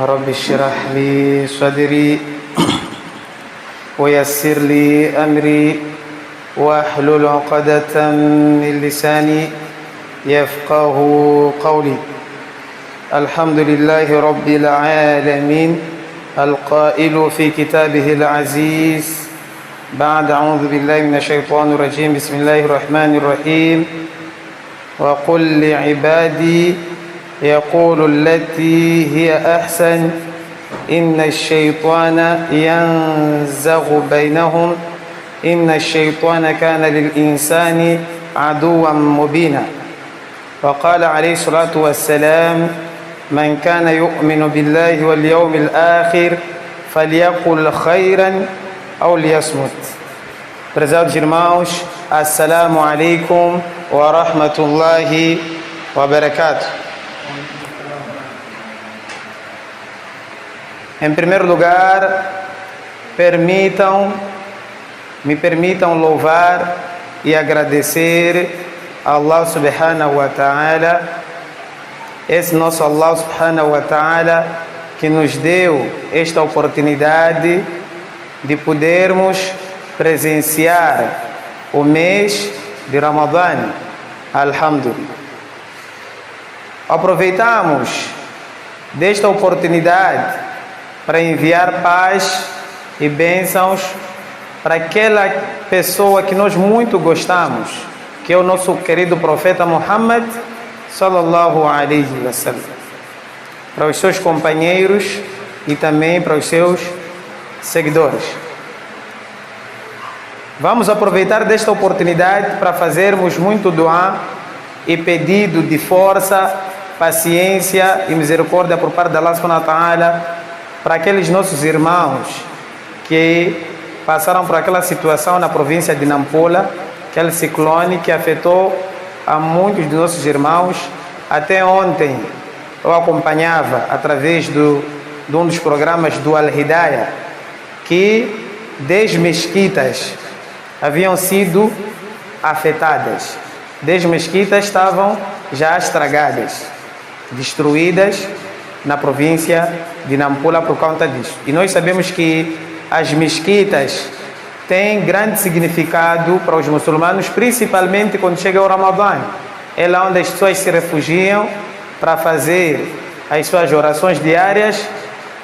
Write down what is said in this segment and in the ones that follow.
رب اشرح لي صدري ويسر لي أمري واحلل عقدة من لساني يفقه قولي. الحمد لله رب العالمين القائل في كتابه العزيز بعد أعوذ بالله من الشيطان الرجيم بسم الله الرحمن الرحيم وقل لعبادي يقول التي هي أحسن إن الشيطان ينزغ بينهم إن الشيطان كان للإنسان عدوا مبينا. وقال عليه الصلاة والسلام من كان يؤمن بالله واليوم الآخر فليقل خيرا أو ليصمت. Prezados irmãos, assalamu alaikum wa rahmatullahi wa barakatuh. Em primeiro lugar, me permitam louvar e agradecer a Allah subhanahu wa ta'ala, esse nosso Allah subhanahu wa ta'ala que nos deu esta oportunidade de podermos presenciar o mês de Ramadã. Alhamdulillah. Aproveitamos desta oportunidade para enviar paz e bênçãos para aquela pessoa que nós muito gostamos, que é o nosso querido profeta Muhammad sallallahu alaihi wasallam, para os seus companheiros e também para os seus seguidores. Vamos aproveitar desta oportunidade para fazermos muito dua e pedido de força, paciência e misericórdia por parte de Allah subhanahu wa ta'ala para aqueles nossos irmãos que passaram por aquela situação na província de Nampula, aquele ciclone que afetou a muitos dos nossos irmãos. Até ontem eu acompanhava através de um dos programas do Al-Hidayah que 10 mesquitas haviam sido afetadas. 10 mesquitas estavam já estragadas, destruídas na província de Nampula por conta disso. E nós sabemos que as mesquitas têm grande significado para os muçulmanos, principalmente quando chega o Ramadã. É lá onde as pessoas se refugiam para fazer as suas orações diárias,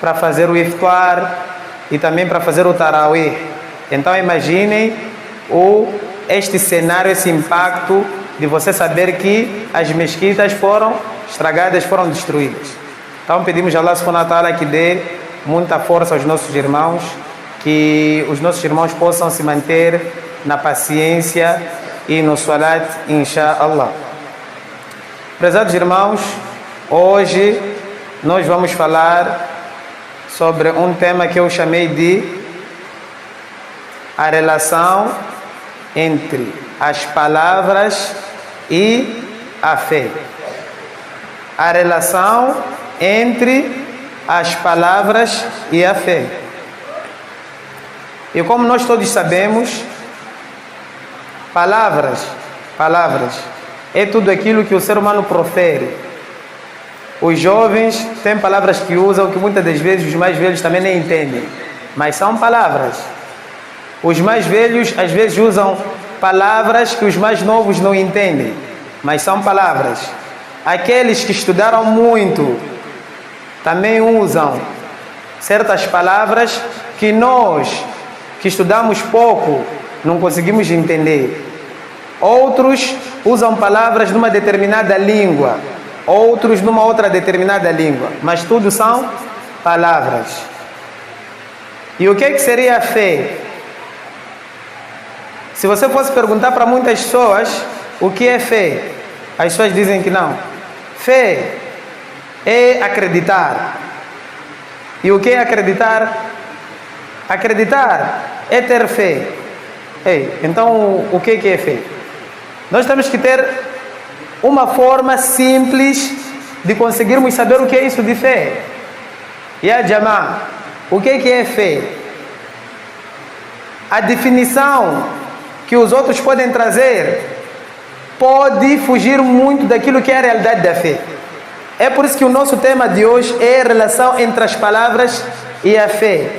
para fazer o iftar e também para fazer o tarawih. Então imaginem este cenário, esse impacto de você saber que as mesquitas foram estragadas, foram destruídas. Então pedimos a Allah subhanahu wa ta'ala que dê muita força aos nossos irmãos, que os nossos irmãos possam se manter na paciência e no salat, insha'Allah. Prezados irmãos, hoje nós vamos falar sobre um tema que eu chamei de a relação entre as palavras e a fé. A relação entre as palavras e a fé. E como nós todos sabemos, palavras é tudo aquilo que o ser humano profere. Os jovens têm palavras que usam que muitas das vezes os mais velhos também nem entendem, mas são palavras. Os mais velhos às vezes usam palavras que os mais novos não entendem, mas são palavras. Aqueles que estudaram muito também usam certas palavras que nós, que estudamos pouco, não conseguimos entender. Outros usam palavras numa determinada língua, outros numa outra determinada língua, mas tudo são palavras. E o que seria a fé? Se você fosse perguntar para muitas pessoas o que é fé, as pessoas dizem que não. Fé é acreditar. E o que é acreditar? Acreditar é ter fé. Então o que é fé? Nós temos que ter uma forma simples de conseguirmos saber o que é isso de fé. E a Jama, o que é fé? A definição que os outros podem trazer pode fugir muito daquilo que é a realidade da fé. É por isso que o nosso tema de hoje é a relação entre as palavras e a fé.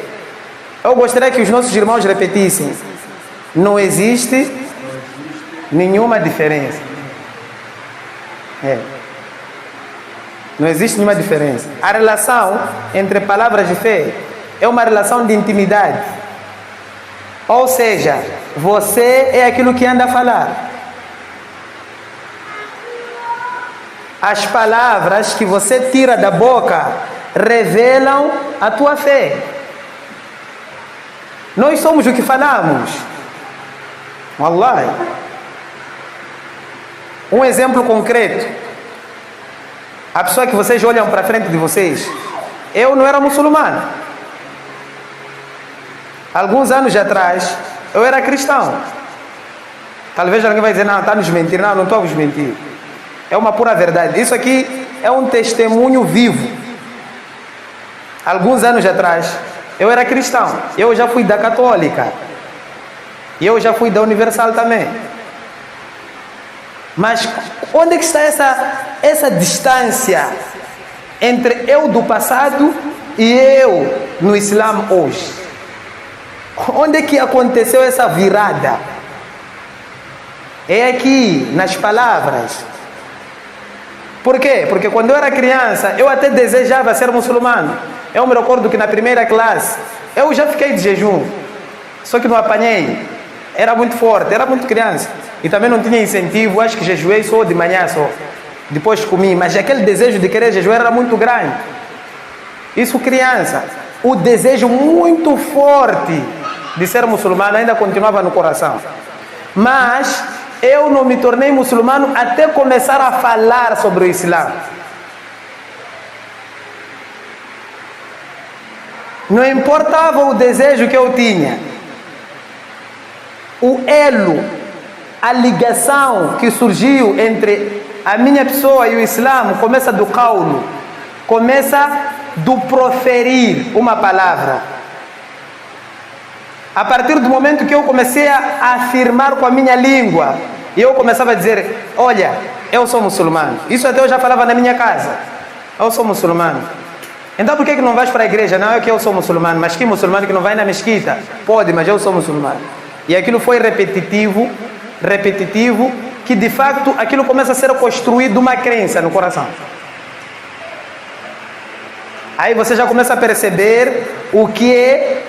Eu gostaria que os nossos irmãos repetissem: não existe nenhuma diferença. Não existe nenhuma diferença. A relação entre palavras e fé é uma relação de intimidade. Ou seja, você é aquilo que anda a falar. As palavras que você tira da boca revelam a tua fé. Nós somos o que falamos. Wallahi. Um exemplo concreto. A pessoa que vocês olham para frente de vocês, eu não era muçulmano. Alguns anos atrás, eu era cristão. Talvez alguém vai dizer: não, está nos mentir. Não, não estou a vos mentir. É uma pura verdade. Isso aqui é um testemunho vivo. Alguns anos atrás, eu era cristão. Eu já fui da católica. E eu já fui da universal também. Mas onde é que está essa distância entre eu do passado e eu no Islã hoje? Onde é que aconteceu essa virada? É aqui, nas palavras. Por quê? Porque quando eu era criança, eu até desejava ser muçulmano. Eu me recordo que na primeira classe, eu já fiquei de jejum. Só que não apanhei. Era muito forte, era muito criança. E também não tinha incentivo, acho que jejuei só de manhã só. Depois comi, mas aquele desejo de querer jejuar era muito grande. Isso criança. O desejo muito forte de ser muçulmano ainda continuava no coração. Mas eu não me tornei muçulmano até começar a falar sobre o Islã. Não importava o desejo que eu tinha. O elo, a ligação que surgiu entre a minha pessoa e o Islã começa do caulo, começa do proferir uma palavra. A partir do momento que eu comecei a afirmar com a minha língua, e eu começava a dizer: olha, eu sou muçulmano. Isso até eu já falava na minha casa. Eu sou muçulmano. Então por que não vais para a igreja? Não, é que eu sou muçulmano. Mas que muçulmano que não vai na mesquita? Pode, mas eu sou muçulmano. E aquilo foi repetitivo, que de facto aquilo começa a ser construído uma crença no coração. Aí você já começa a perceber o que é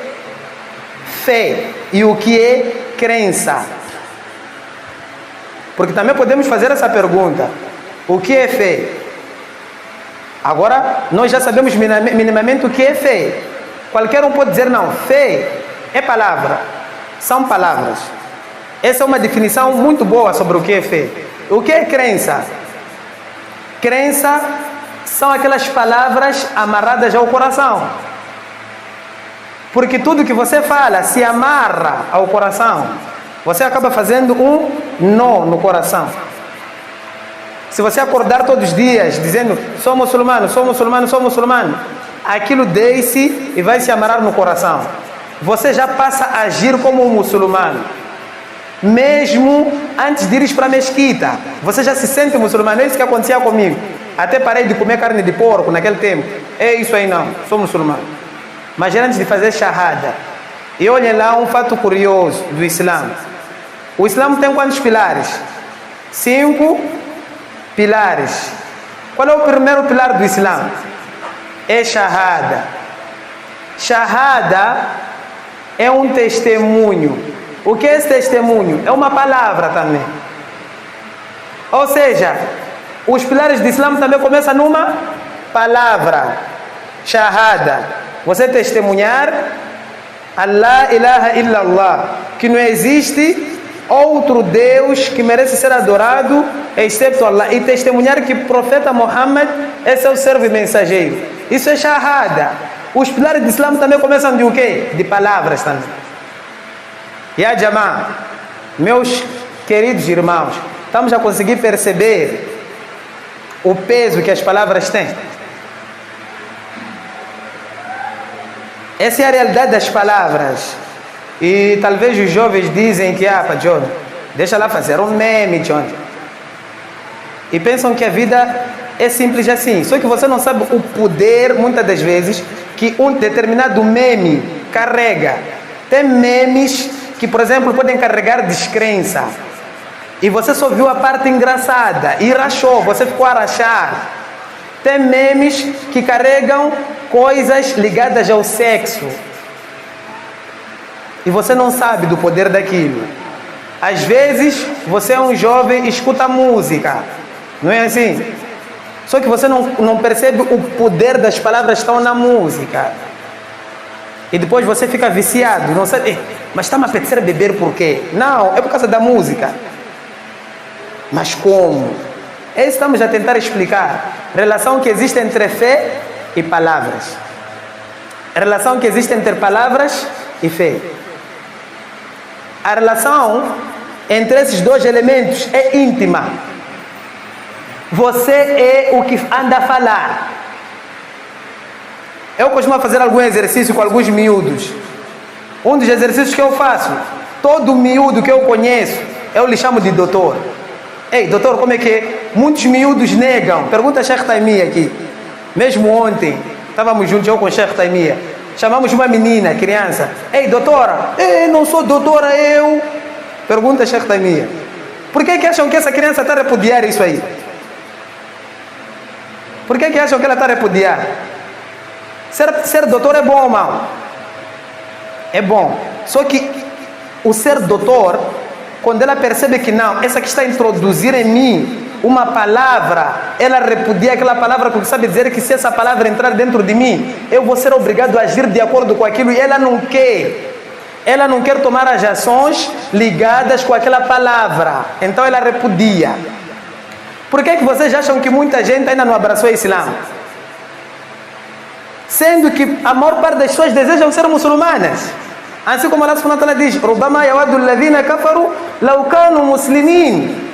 fé e o que é crença. Porque também podemos fazer essa pergunta: o que é fé? Agora nós já sabemos minimamente o que é fé. Qualquer um pode dizer: não, fé é palavra. São palavras. Essa é uma definição muito boa sobre o que é fé. O que é crença? Crença são aquelas palavras amarradas ao coração. Porque tudo que você fala se amarra ao coração. Você acaba fazendo um nó no coração. Se você acordar todos os dias dizendo: sou muçulmano, sou muçulmano, sou muçulmano, aquilo desce e vai se amarrar no coração. Você já passa a agir como um muçulmano. Mesmo antes de ir para a mesquita, você já se sente muçulmano. É isso que acontecia comigo. Até parei de comer carne de porco naquele tempo. É isso aí, não, sou muçulmano. Mas antes de fazer shahada, e olhem lá um fato curioso do Islã. O Islã tem quantos pilares? 5 pilares. Qual é o primeiro pilar do Islã? É shahada. Shahada é um testemunho. O que é esse testemunho? É uma palavra também. Ou seja, os pilares do Islã também começam numa palavra. Shahada. Você testemunhar Allah ilaha illallah, que não existe outro Deus que merece ser adorado exceto Allah, e testemunhar que o profeta Muhammad é seu servo e mensageiro. Isso é shahada. Os pilares do Islã também começam de o quê? De palavras também. E a Jama, meus queridos irmãos, estamos a conseguir perceber o peso que as palavras têm. Essa é a realidade das palavras. E talvez os jovens dizem que, pá, John, deixa lá fazer um meme, John. E pensam que a vida É simples assim. Só que você não sabe o poder, muitas das vezes, que um determinado meme carrega. Tem memes que, por exemplo, podem carregar descrença. E você só viu a parte engraçada e rachou, você ficou a rachar. Tem memes que carregam coisas ligadas ao sexo. E você não sabe do poder daquilo. Às vezes, você é um jovem e escuta música. Não é assim? Só que você não percebe o poder das palavras que estão na música. E depois você fica viciado. Não sabe, mas está-me a apetecer beber por quê? Não, é por causa da música. Mas como? É isso que estamos a tentar explicar. Relação que existe entre fé e palavras. Relação que existe entre palavras e fé. A relação entre esses dois elementos é íntima. Você é o que anda a falar. Eu costumo fazer algum exercício com alguns miúdos. Um dos exercícios que eu faço, todo miúdo que eu conheço, eu lhe chamo de doutor. Ei, doutor, como é que é? Muitos miúdos negam. Pergunta a Sheikh Taimia aqui. Mesmo ontem, estávamos juntos, eu com o Sheikh Taimia. Chamamos uma menina, criança. Ei, doutora. Ei, não sou doutora, eu. Pergunta a Sheikh Taimia. Por que acham que essa criança está a repudiar isso aí? Por que acham que ela está a repudiar? Ser doutor é bom ou mal? É bom. Só que o ser doutor, quando ela percebe que não, essa que está a introduzir em mim uma palavra, ela repudia aquela palavra porque sabe dizer que se essa palavra entrar dentro de mim, eu vou ser obrigado a agir de acordo com aquilo, e ela não quer. Ela não quer tomar as ações ligadas com aquela palavra. Então ela repudia. Por que vocês acham que muita gente ainda não abraçou o Islã? Sendo que a maior parte das pessoas desejam ser muçulmanas. Assim como Allah subhanahu wa ta'ala diz: "Rubama yawaddu alladhina kafaru law kanu muslimin."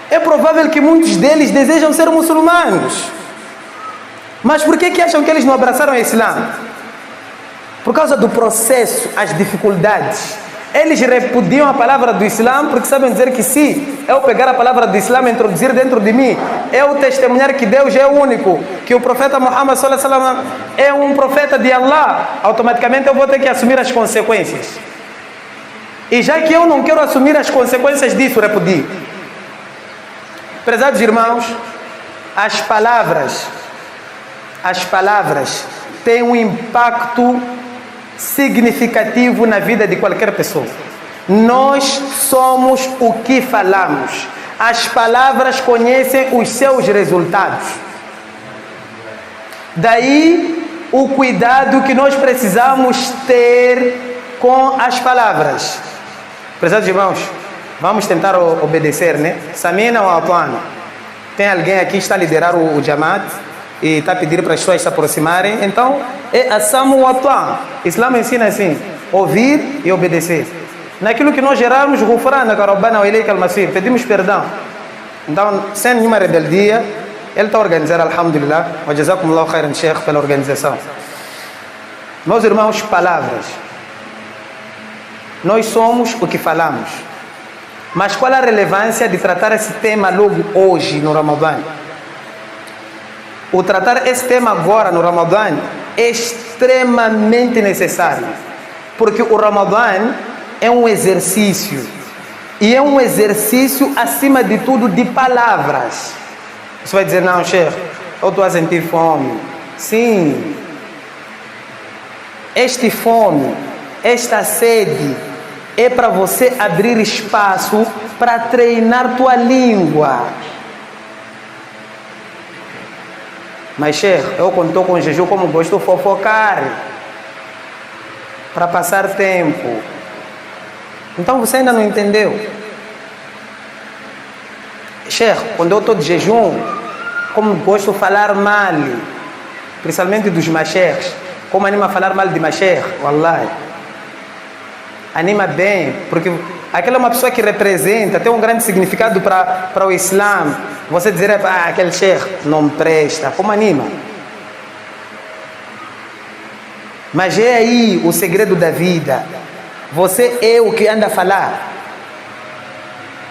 É provável que muitos deles desejam ser muçulmanos. Mas por que acham que eles não abraçaram o Islã? Por causa do processo, as dificuldades. Eles repudiam a palavra do Islã porque sabem dizer que se eu pegar a palavra do Islã e introduzir dentro de mim, eu testemunhar que Deus é o único, que o profeta Muhammad sallallahu alaihi wasallam é um profeta de Allah, automaticamente eu vou ter que assumir as consequências. E já que eu não quero assumir as consequências disso, repudio. Prezados irmãos, as palavras têm um impacto significativo na vida de qualquer pessoa. Nós somos o que falamos. As palavras conhecem os seus resultados. Daí o cuidado que nós precisamos ter com as palavras. Prezados irmãos, vamos tentar obedecer, né? Samina ou Atuano? Tem alguém aqui que está a liderar o Jamaat e está a pedir para as pessoas se aproximarem? Então, é a Samu ou Atuano. Islã ensina assim: ouvir e obedecer. Naquilo que nós gerarmos, Ghufrana, Rabbana wa ilayka al-masir, pedimos perdão. Então, sem nenhuma rebeldia, ele está a organizar, alhamdulillah. Wa jazakumullahu khairan, Sheikh, pela organização. Meus irmãos, palavras. Nós somos o que falamos. Mas qual a relevância de tratar esse tema logo hoje, no Ramadã? O tratar esse tema agora, no Ramadã, é extremamente necessário. Porque o Ramadã é um exercício. E é um exercício, acima de tudo, de palavras. Você vai dizer: não, Sheikh, eu estou a sentir fome. Sim. Esta fome, esta sede, é para você abrir espaço para treinar tua língua. Mas, Sheikh, eu quando estou com jejum, como gosto de fofocar, para passar tempo. Então você ainda não entendeu. Sheikh, quando eu estou de jejum, como gosto de falar mal, principalmente dos masheikhs, como anima a falar mal de masheikh, wallahi. Anima bem, porque aquela é uma pessoa que representa, tem um grande significado para o Islã. Você dizer: aquele sheikh não presta, como anima? Mas é aí o segredo da vida. Você é o que anda a falar.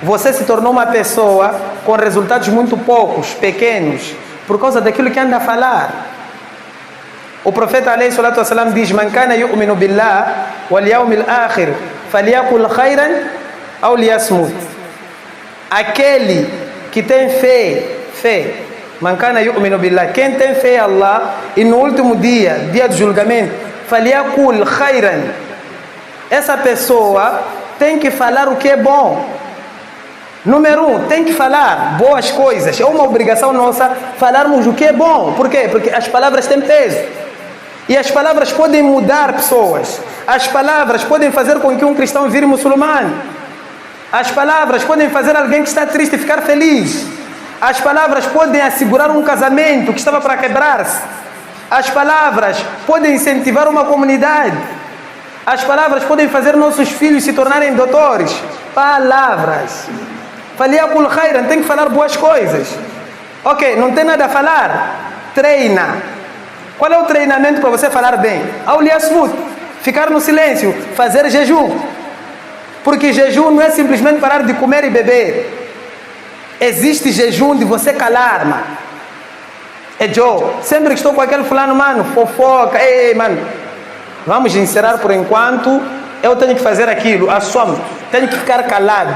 você se tornou uma pessoa com resultados muito poucos, pequenos, por causa daquilo que anda a falar. O profeta alayhi salatu wassalam diz: Man kana yu'minu billah wal yawmil akhir falyakul khairan aw liyasmut. Aquele que tem fé, man kana yu'minu billah, quem tem fé em Allah e no último dia do julgamento, falyakul khairan, essa pessoa tem que falar o que é bom. Número 1, tem que falar boas coisas. É uma obrigação nossa falarmos o que é bom. Por quê? Porque as palavras têm peso. E as palavras podem mudar pessoas. As palavras podem fazer com que um cristão vire muçulmano. As palavras podem fazer alguém que está triste ficar feliz. As palavras podem assegurar um casamento que estava para quebrar-se. As palavras podem incentivar uma comunidade. As palavras podem fazer nossos filhos se tornarem doutores. Palavras. Falyakul khairan, tem que falar boas coisas. Ok, não tem nada a falar? Treina. Qual é o treinamento para você falar bem? Aw liyasmut, ficar no silêncio, fazer jejum. Porque jejum não é simplesmente parar de comer e beber. Existe jejum de você calar, mano. É Joe, sempre que estou com aquele fulano, mano, fofoca, ei, mano, vamos encerrar por enquanto, eu tenho que fazer aquilo, assumo, tenho que ficar calado.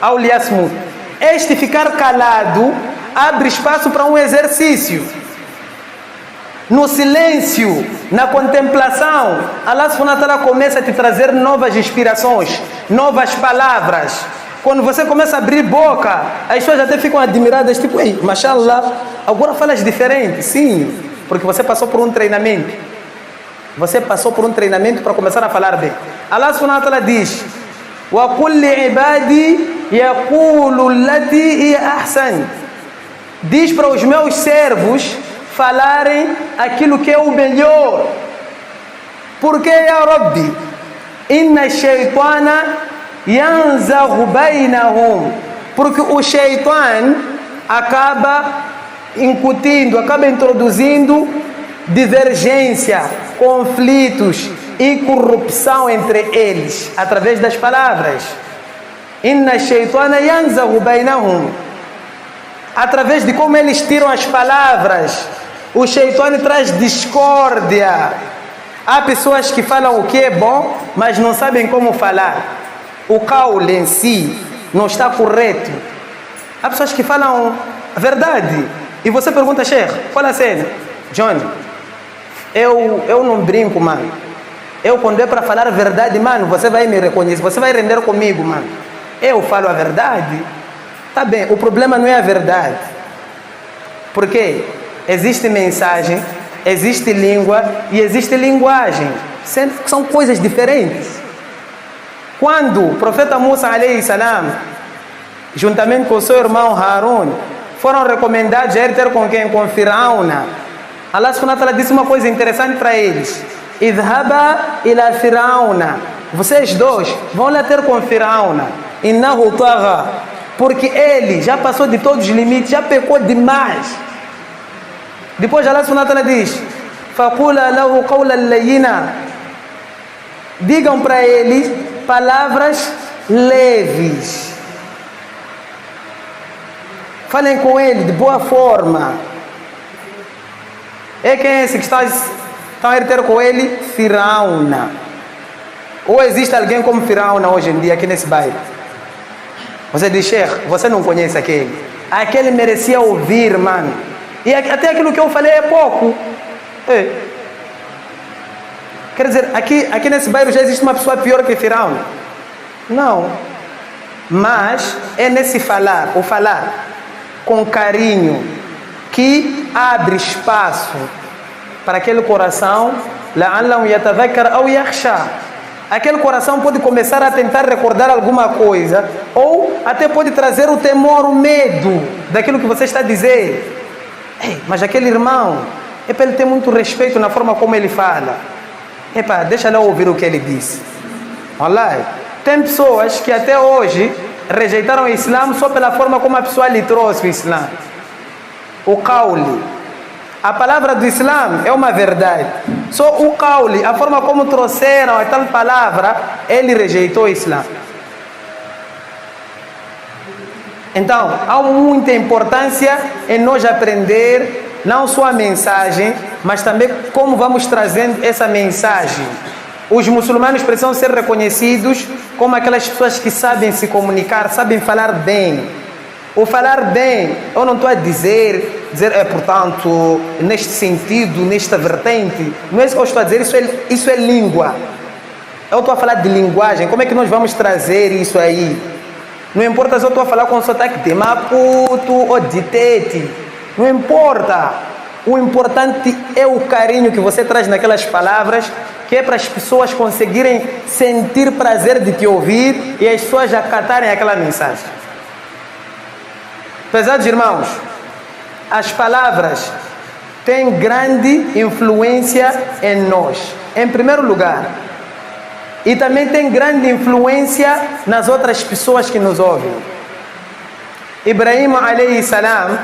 Aw liyasmut. Este ficar calado abre espaço para um exercício. No silêncio, na contemplação, Allah subhanahu wa ta'ala começa a te trazer novas inspirações, novas palavras. Quando você começa a abrir boca, as pessoas até ficam admiradas, tipo, ei, mashallah, agora falas diferente. Sim, porque você passou por um treinamento. Você passou por um treinamento para começar a falar bem. Allah subhanahu wa ta'ala diz: Wa kulli ibadi yaqulu allati hiya ahsan. Diz para os meus servos falarem aquilo que é o melhor. Porque, ya Rabbi, inna shaytana yanzaghu bainahum. Porque o shaitan acaba incutindo, acaba introduzindo divergência, conflitos e corrupção entre eles através das palavras. Inna shaytana yanzaghu bainahum. Através de como eles tiram as palavras, o shaitan traz discórdia. Há pessoas que falam o que é bom, mas não sabem como falar. O qaul em si não está correto. Há pessoas que falam a verdade e você pergunta: Sheikh, qual a cena? John, eu não brinco, mano. Eu, quando é para falar a verdade, mano, você vai me reconhecer, você vai render comigo, mano. Eu falo a verdade. Tá bem, o problema não é a verdade. Porque existe mensagem, existe língua e existe linguagem. São coisas diferentes. Quando o profeta Musa alayhi salam, juntamente com o seu irmão Harun, foram recomendados a ir ter com quem? Com Firauna. Allah subhanahu wa ta'ala disse uma coisa interessante para eles: Idhaba ila Firauna. Vocês dois vão lá ter com Firauna. Innahu tagha. Porque ele já passou de todos os limites, já pecou demais. Depois Allah subhanahu wa ta'ala diz: Faqula lahu qawlan layyina. Digam para ele palavras leves. Falem com ele de boa forma. É quem é esse que está a ir ter com ele? Firauna. Ou existe alguém como Firauna hoje em dia aqui nesse bairro? Você diz: Sheikh, você não conhece aquele. Aquele merecia ouvir, mano. E até aquilo que eu falei é pouco. Quer dizer, aqui nesse bairro já existe uma pessoa pior que Firauna? Não. Mas é nesse falar, o falar com carinho, que abre espaço para aquele coração, la'allahu yatadhakkar aw yakhsha. Aquele coração pode começar a tentar recordar alguma coisa, ou até pode trazer o temor, o medo daquilo que você está a dizer. Mas aquele irmão, ele tem muito respeito na forma como ele fala. Deixa eu ouvir o que ele disse. Wallahi, tem pessoas que até hoje rejeitaram o Islã só pela forma como a pessoa lhe trouxe o Islã. O qauli. A palavra do Islã é uma verdade. Só o qauli, a forma como trouxeram a tal palavra, ele rejeitou o Islã. Então, há muita importância em nós aprender não só a mensagem, mas também como vamos trazendo essa mensagem. Os muçulmanos precisam ser reconhecidos como aquelas pessoas que sabem se comunicar, sabem falar bem. O falar bem, eu não estou a dizer portanto, neste sentido, nesta vertente, não é isso que eu estou a dizer, isso é língua. Eu estou a falar de linguagem, como é que nós vamos trazer isso aí? Não importa se eu estou a falar com sotaque de Maputo ou de Tete, não importa. O importante é o carinho que você traz naquelas palavras, que é para as pessoas conseguirem sentir prazer de te ouvir e as pessoas acatarem aquela mensagem. Pesados irmãos, as palavras têm grande influência em nós, em primeiro lugar, e também tem grande influência nas outras pessoas que nos ouvem. Ibrahim alayhi salam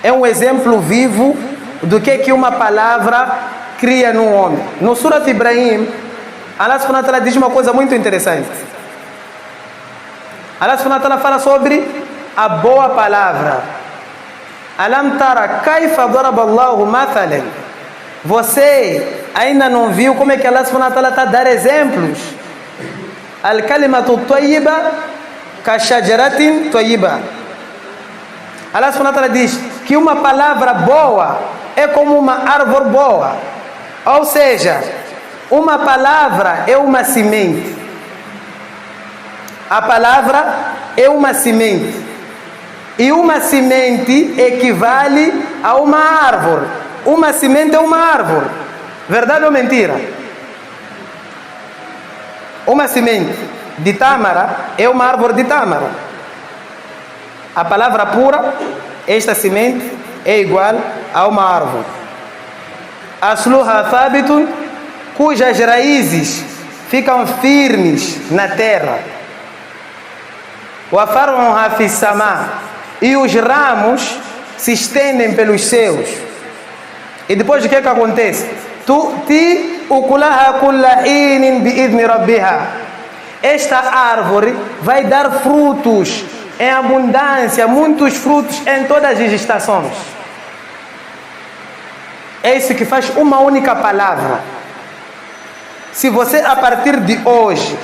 é um exemplo vivo do que uma palavra cria no homem. No Surat Ibrahim, Allah subhanahu wa ta'ala diz uma coisa muito interessante. Allah subhanahu wa ta'ala fala sobre a boa palavra. Alam tara kaifa daraba Allahu mathalan. Você ainda não viu como é que Allah subhanahu wa ta'ala está a dar exemplos? Al-kalimatu tayyiba ka shajaratin tayyiba. Allah subhanahu wa ta'ala diz que uma palavra boa é como uma árvore boa. Ou seja, uma palavra é uma semente. A palavra é uma semente. E uma semente equivale a uma árvore. Uma semente é uma árvore. Verdade ou mentira? Uma semente de tâmara é uma árvore de tâmara. A palavra pura, esta semente, é igual a uma árvore. Asluha thabitun, cujas raízes ficam firmes na terra. Wa far'uha fis sama, e os ramos se estendem pelos céus. E depois o que acontece? Tu'ti ukulaha kulla hinin bi'idhni rabbiha. Esta árvore vai dar frutos em abundância, muitos frutos em todas as estações. É isso que faz uma única palavra. Se você a partir de hoje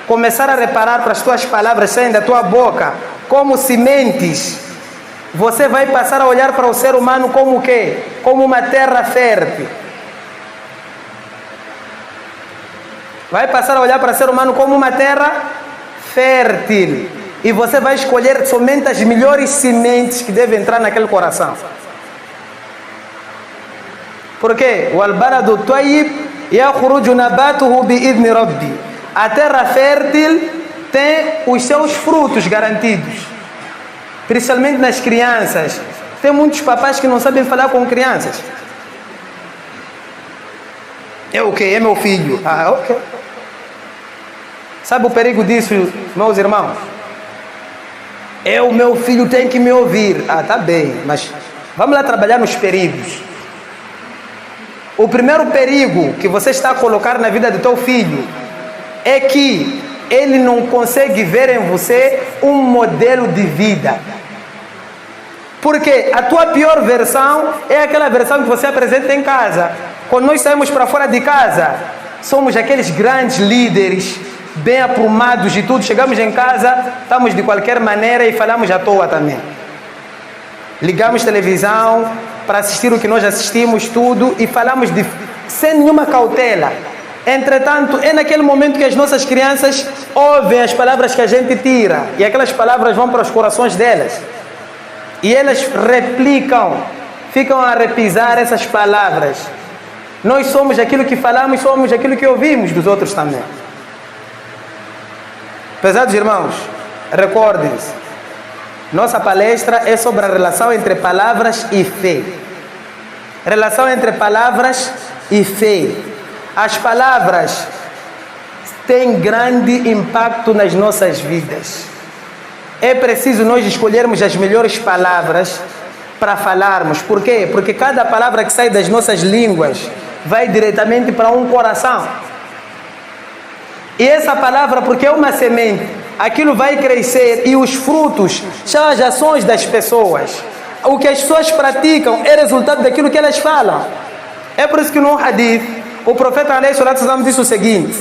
começar a reparar para as tuas palavras saindo da tua boca como sementes, você vai passar a olhar para o ser humano como o quê? Como uma terra fértil. Vai passar a olhar para o ser humano como uma terra fértil. E você vai escolher somente as melhores sementes que devem entrar naquele coração. Por quê? Wal-baladu tayyib yakhruju nabatuhu bi'idhni rabbi. A terra fértil tem os seus frutos garantidos. Principalmente nas crianças. Tem muitos papais que não sabem falar com crianças. É o quê? É meu filho. Ah, ok. Sabe o perigo disso, meus irmãos? O meu filho tem que me ouvir. Ah, tá bem, mas vamos lá trabalhar nos perigos. O primeiro perigo que você está a colocar na vida do teu filho é que ele não consegue ver em você um modelo de vida. Porque a tua pior versão é aquela versão que você apresenta em casa. Quando nós saímos para fora de casa, somos aqueles grandes líderes, bem aprumados e tudo. Chegamos em casa, estamos de qualquer maneira e falamos à toa também. Ligamos televisão para assistir o que nós assistimos, tudo, e falamos sem nenhuma cautela. Entretanto, é naquele momento que as nossas crianças ouvem as palavras que a gente tira, e aquelas palavras vão para os corações delas. E elas replicam, ficam a repisar essas palavras. Nós somos aquilo que falamos, somos aquilo que ouvimos dos outros também. Pesados irmãos, recordem-se, nossa palestra é sobre a relação entre palavras e fé. Relação entre palavras e fé. As palavras têm grande impacto nas nossas vidas. É preciso nós escolhermos as melhores palavras para falarmos. Por quê? Porque cada palavra que sai das nossas línguas vai diretamente para um coração. E essa palavra, porque é uma semente, aquilo vai crescer e os frutos são as ações das pessoas. O que as pessoas praticam é resultado daquilo que elas falam. É por isso que no hadith, o profeta ﷺ disse o seguinte: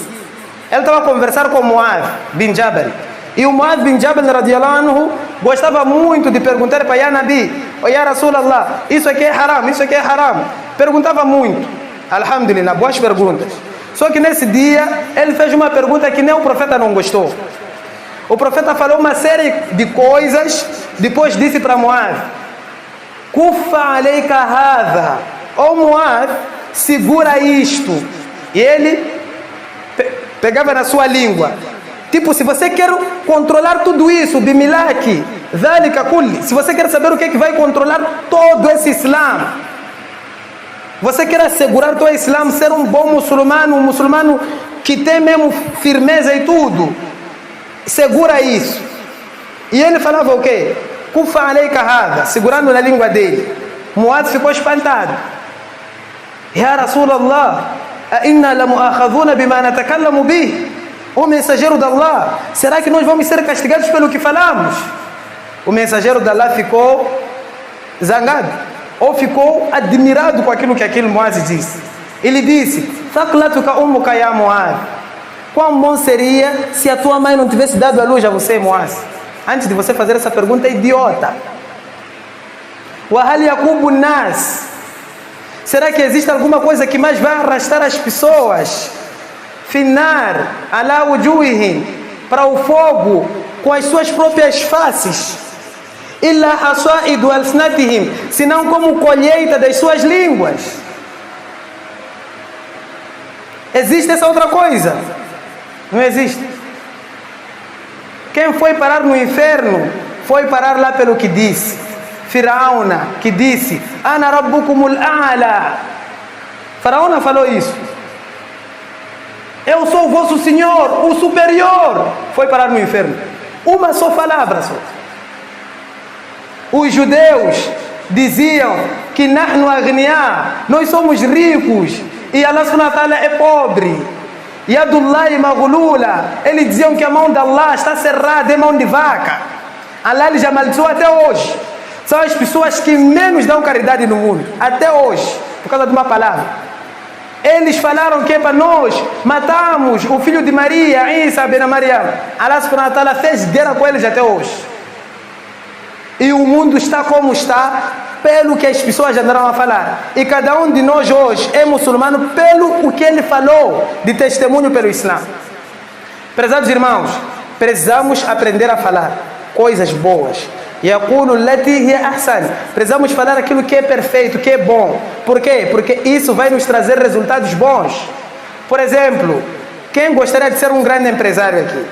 ele estava a conversar com Muadh bin Jabal. E o Muadh bin Jabal radiyallahu anhu gostava muito de perguntar para Ya Nabi, Ya Rasulallah, isso aqui é haram, isso aqui é haram. Perguntava muito. Alhamdulillah, boas perguntas. Só que nesse dia, ele fez uma pergunta que nem o profeta não gostou. O profeta falou uma série de coisas, depois disse para Muadh: Kufa alayka hadha. Ô Muadh, segura isto. E ele pegava na sua língua. Tipo, se você quer controlar tudo isso, bimilaki, dhalika kulli, se você quer saber o que é que vai controlar todo esse Islã, você quer assegurar todo o Islã, ser um bom muçulmano, um muçulmano que tem mesmo firmeza e tudo, segura isso. E ele falava o quê? Kufa alayka hadha, segurando na língua dele. Muadh ficou espantado. Ya Rasulallah, a inna lamuakhadhuna bima natakallamu bih. O mensageiro de Allah, será que nós vamos ser castigados pelo que falamos? O mensageiro de Allah ficou zangado, ou ficou admirado com aquilo que aquele Muadh disse. Ele disse: Thaqlatuka ummuka ya Muadh. Quão bom seria se a tua mãe não tivesse dado a luz a você, Muadh? Antes de você fazer essa pergunta idiota. Wa hal yakubu nas. Será que existe alguma coisa que mais vai arrastar as pessoas? Finar ala wujuhihim, para o fogo com as suas próprias faces. Illa hasaidu alsinatihim, senão como colheita das suas línguas. Existe essa outra coisa? Não existe. Quem foi parar no inferno foi parar lá pelo que disse Firaúna, que disse: Ana rabbukumul a'la. Faraúna falou isso: eu sou o vosso Senhor, o superior. Foi parar no inferno. Uma só palavra só. Os judeus diziam que nahnu aghniya, nós somos ricos, e Allah subhanahu wa ta'ala é pobre. Yadullahi maghlula, eles diziam que a mão de Allah está cerrada, é mão de vaca. Allah lhes amaldiçoou até hoje. São as pessoas que menos dão caridade no mundo, até hoje, por causa de uma palavra. Eles falaram que para nós matamos o filho de Maria, Isa ben Maryam. Allah subhanahu wa ta'ala fez guerra com eles até hoje. E o mundo está como está pelo que as pessoas andaram a falar. E cada um de nós hoje é muçulmano pelo o que ele falou de testemunho pelo Islã. Prezados irmãos, precisamos aprender a falar coisas boas. Precisamos falar aquilo que é perfeito, que é bom. Por quê? Porque isso vai nos trazer resultados bons. Por exemplo, quem gostaria de ser um grande empresário aqui?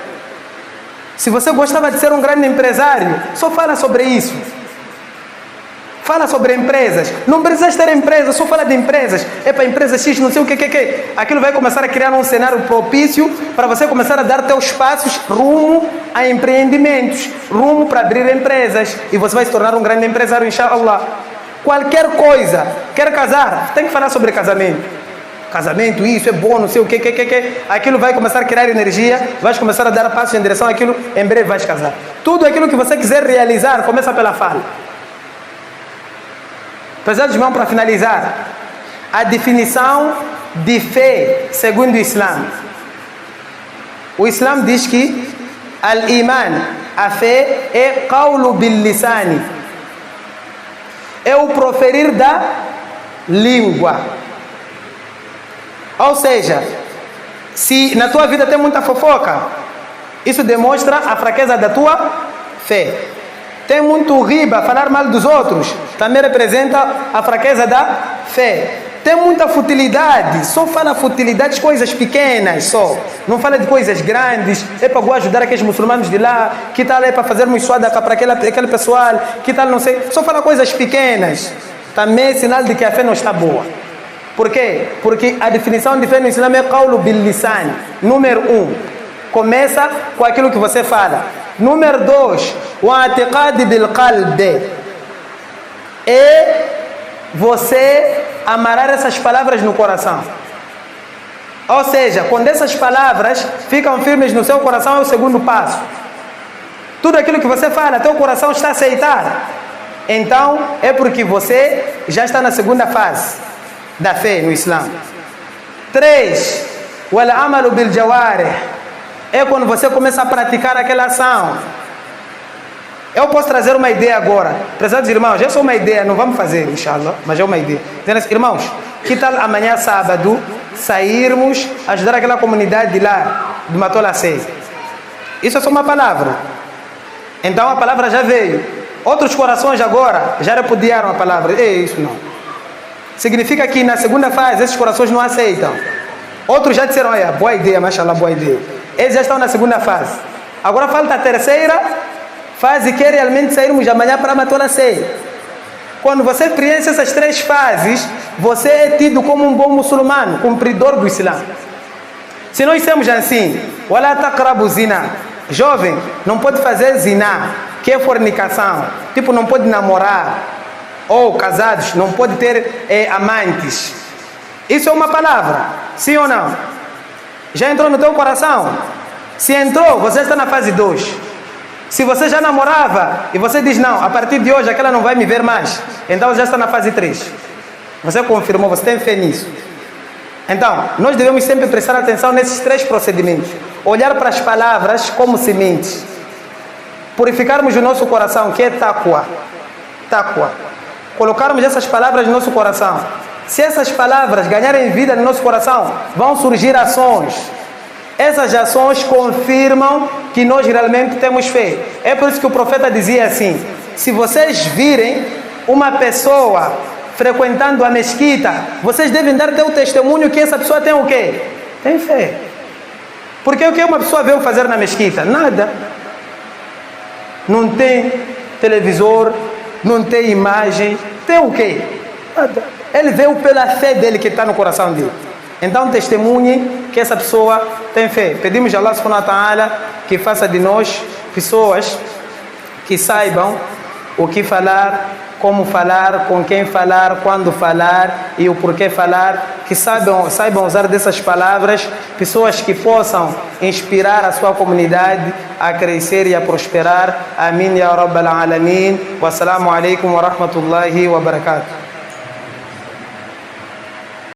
Se você gostava de ser um grande empresário, só fala sobre isso. Fala sobre empresas. Não precisa ter empresas, só fala de empresas. É para empresa X, não sei o que. Aquilo vai começar a criar um cenário propício para você começar a dar teus passos rumo a empreendimentos, rumo para abrir empresas. E você vai se tornar um grande empresário, inshallah. Qualquer coisa. Quer casar? Tem que falar sobre casamento. Casamento, isso é bom, não sei o que. Aquilo vai começar a criar energia, vai começar a dar passos em direção àquilo, em breve vais casar. Tudo aquilo que você quiser realizar, começa pela fala. Prezados irmãos, para finalizar, a definição de fé segundo o Islã. O Islã diz que al-iman, a fé, é qawlu bil-lisani, é o proferir da língua. Ou seja, se na tua vida tem muita fofoca, isso demonstra a fraqueza da tua fé. Tem muito riba, falar mal dos outros, também representa a fraqueza da fé. Tem muita futilidade, só fala futilidades, coisas pequenas só. Não fala de coisas grandes, é para ajudar aqueles muçulmanos de lá, que tal é para fazermos suadaca para aquele pessoal, que tal não sei, só fala coisas pequenas. Também é sinal de que a fé não está boa. Por quê? Porque a definição de fé no Islã é qawlu bil-lisan. Número 1, começa com aquilo que você fala. Número 2, o atiqad bil-qalb, é você amarrar essas palavras no coração. Ou seja, quando essas palavras ficam firmes no seu coração, é o segundo passo. tudo aquilo que você fala, teu coração está a aceitar. Então, é porque você já está na segunda fase da fé no Islã. 3. Wal amalu bil jawarih. É quando você começa a praticar aquela ação. Eu posso trazer uma ideia agora. Prezados irmãos, é só uma ideia, não vamos fazer, inshallah, mas é uma ideia. Irmãos, que tal amanhã sábado sairmos, ajudar aquela comunidade de lá, de Matola 6? Isso é só uma palavra. Então a palavra já veio. Outros corações agora já repudiaram a palavra. Isso não. Significa que na segunda fase esses corações não aceitam. Outros já disseram, olha, boa ideia, mashallah, boa ideia. Eles já estão na segunda fase. Agora falta a terceira fase, que é realmente sairmos amanhã para Matola 6. Quando você preenche essas 3 fases, você é tido como um bom muçulmano, cumpridor do Islã. Se nós temos assim, wala taqrabu zina, jovem, não pode fazer zina, que é fornicação. Tipo, não pode namorar. Ou casados, não pode ter amantes. Isso é uma palavra, sim ou não? Já entrou no teu coração? Se entrou, você está na fase 2. Se você já namorava e você diz, não, a partir de hoje aquela não vai me ver mais, então já está na fase 3. Você confirmou, você tem fé nisso. Então, nós devemos sempre prestar atenção nesses 3 procedimentos. Olhar para as palavras como sementes. Purificarmos o nosso coração, que é taqwa. Taqwa. Colocarmos essas palavras no nosso coração. Se essas palavras ganharem vida no nosso coração, vão surgir ações. Essas ações confirmam que nós realmente temos fé. É por isso que o profeta dizia assim: se vocês virem uma pessoa frequentando a mesquita, vocês devem dar teu testemunho que essa pessoa tem o quê? Tem fé. Porque o que uma pessoa veio fazer na mesquita? Nada. Não tem televisor, não tem imagem, tem o quê? Nada. Ele veio pela fé dele que está no coração dele. Então testemunhe que essa pessoa tem fé. Pedimos a Allah subhanahu wa ta'ala que faça de nós pessoas que saibam o que falar, como falar, com quem falar, quando falar e o porquê falar, que saibam usar dessas palavras, pessoas que possam inspirar a sua comunidade a crescer e a prosperar. Amin ya Rabbal Alamin. Wassalamu alaikum wa rahmatullahi wa barakatuh.